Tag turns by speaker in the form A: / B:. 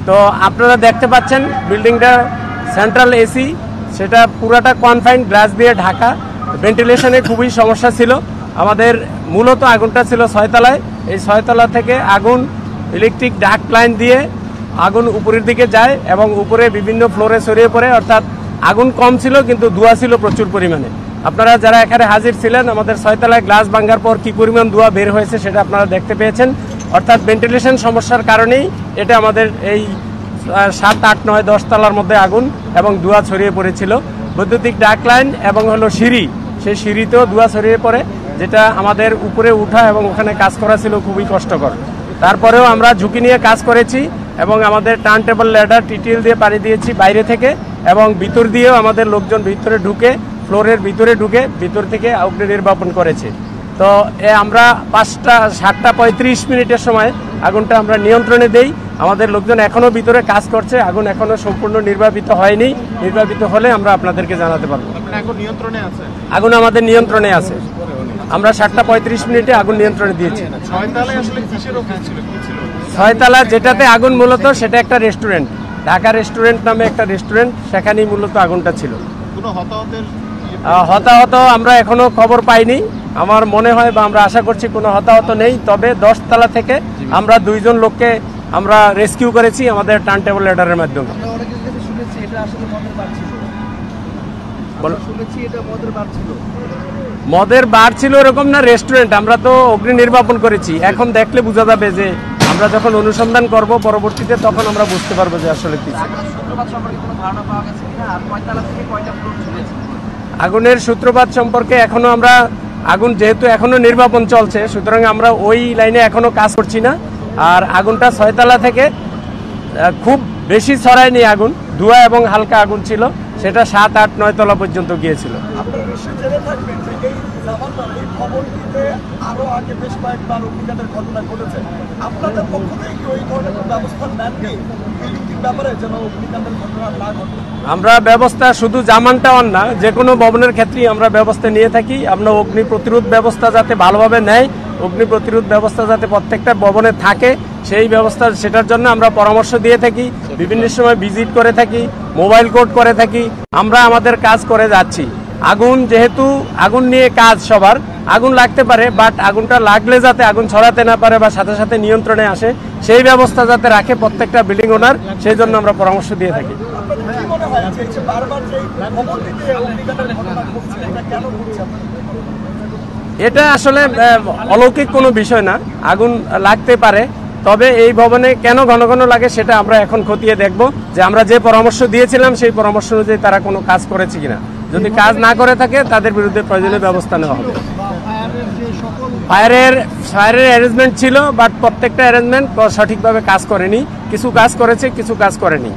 A: তো আপনারা দেখতে পাচ্ছেন বিল্ডিংটা সেন্ট্রাল এসি, সেটা পুরাটা কনফাইন্ড গ্লাস দিয়ে ঢাকা। ভেন্টিলেশনে খুবই সমস্যা ছিল আমাদের। মূলত আগুনটা ছিল 6 তলায়। এই 6 তলা থেকে আগুন ইলেকট্রিক ডাক লাইন দিয়ে আগুন উপরের দিকে যায় এবং উপরে বিভিন্ন ফ্লোরে ছড়িয়ে পড়ে। অর্থাৎ আগুন কম ছিল কিন্তু ধোঁয়া ছিল প্রচুর পরিমাণে। আপনারা যারা এখানে হাজির ছিলেন, আমাদের 6 তলায় গ্লাস ভাঙার পর কি পরিমাণ ধোঁয়া বের হয়েছে সেটা আপনারা দেখতে পেয়েছেন। অর্থাৎ ভেন্টিলেশন সমস্যার কারণেই এটা আমাদের এই 7, 8, 9, 10 তলার মধ্যে আগুন এবং ধোঁয়া ছড়িয়ে পড়েছিল। বৈদ্যুতিক ডাক লাইন এবং হলো সিঁড়ি, সেই সিঁড়িতেও ধোঁয়া ছড়িয়ে পড়ে, যেটা আমাদের উপরে উঠা এবং ওখানে কাজ করা ছিল খুবই কষ্টকর। তারপরেও আমরা ঝুঁকি নিয়ে কাজ করেছি এবং আমাদের টার্ন টেবল ল্যাডার টিটিএল দিয়ে পাড়ি দিয়েছি বাইরে থেকে, এবং ভিতর দিয়েও আমাদের লোকজন ভিতরে ঢুকে ফ্লোরের ভিতরে ঢুকে ভিতর থেকে অগ্নি নির্বাপন করেছে। তো আমরা 7:35 সময় আগুনটা আমরা নিয়ন্ত্রণে দেই। আমাদের লোকজন এখনও ভিতরে কাজ করছে, আগুন এখনও সম্পূর্ণ নির্বাপিত হয়নি। নির্বাপিত হলে আমরা আপনাদেরকে জানাতে পারবো। আগুন আমাদের নিয়ন্ত্রণে আছে। আমরা 7:35 আগুন নিয়ন্ত্রণে দিয়েছি। 6 তলা যেটাতে আগুন মূলত সেটা একটা রেস্টুরেন্ট, ঢাকা রেস্টুরেন্ট নামে একটা রেস্টুরেন্ট, সেখানেই মূলত আগুনটা ছিল। হতাহত আমরা এখনো খবর পাইনি। আমার মনে হয় বা আমরা আশা করছি কোনো হতাহত নেই। তবে 10 তলা থেকে আমরা 2 জন লোককে আমরা রেস্কিউ করেছি আমাদের টার্ন টেবল ল্যাডারের মাধ্যমে। মদের বার ছিল এরকম না, রেস্টুরেন্ট। আমরা তো অগ্নি নির্বাপন করেছি। এখন দেখলে বোঝা যাবে যে আমরা যখন অনুসন্ধান করব পরবর্তীতে, তখন আমরা বুঝতে পারবো যে আসলে কি। আগুনের সূত্রপাত সম্পর্কে এখনো আমরা, আগুন যেহেতু এখনো নির্বাপন চলছে, সুতরাং আমরা ওই লাইনে এখনো কাজ করছি না। আর আগুনটা 6 তলা থেকে খুব বেশি ছড়ায়নি আগুন, ধোঁয়া এবং হালকা আগুন ছিল, সেটা 7, 8, 9 তলা পর্যন্ত গিয়েছিল। আমরা ব্যবস্থা শুধু জামান টাওয়ার না, যে কোনো ভবনের ক্ষেত্রেই আমরা ব্যবস্থা নিয়ে থাকি। আমরা অগ্নি প্রতিরোধ ব্যবস্থা যাতে ভালোভাবে নেয়, অগ্নি প্রতিরোধ ব্যবস্থা যাতে প্রত্যেকটা ভবনে থাকে, সেই ব্যবস্থা, সেটার জন্য আমরা পরামর্শ দিয়ে থাকি। বিভিন্ন সময় ভিজিট করে থাকি, মোবাইল কোর্ট করে থাকি। আমরা আমাদের কাজ করে যাচ্ছি। আগুন যেহেতু, আগুন নিয়ে কাজ সবার, আগুন লাগতে পারে, বাট আগুনটা লাগলে যাতে আগুন ছড়াতে না পারে বা সাথে সাথে নিয়ন্ত্রণে আসে, সেই ব্যবস্থা যাতে রাখে প্রত্যেকটা বিল্ডিং ওনার, সেই জন্য আমরা পরামর্শ দিয়ে থাকি। এটা আসলে অলৌকিক কোনো বিষয় না, আগুন লাগতে পারে। তবে এই ভবনে কেন ঘন ঘন লাগে সেটা আমরা এখন খতিয়ে দেখব, যে আমরা যে পরামর্শ দিয়েছিলাম সেই পরামর্শ অনুযায়ী তারা কোনো কাজ করেছে কিনা। যদি কাজ না করে থাকে তাদের বিরুদ্ধে প্রয়োজনীয় ব্যবস্থা নেওয়া হবে। ফায়ারের অ্যারেঞ্জমেন্ট ছিল, বাট প্রত্যেকটা অ্যারেঞ্জমেন্ট সঠিকভাবে কাজ করেনি। কিছু কাজ করেছে, কিছু কাজ করেনি।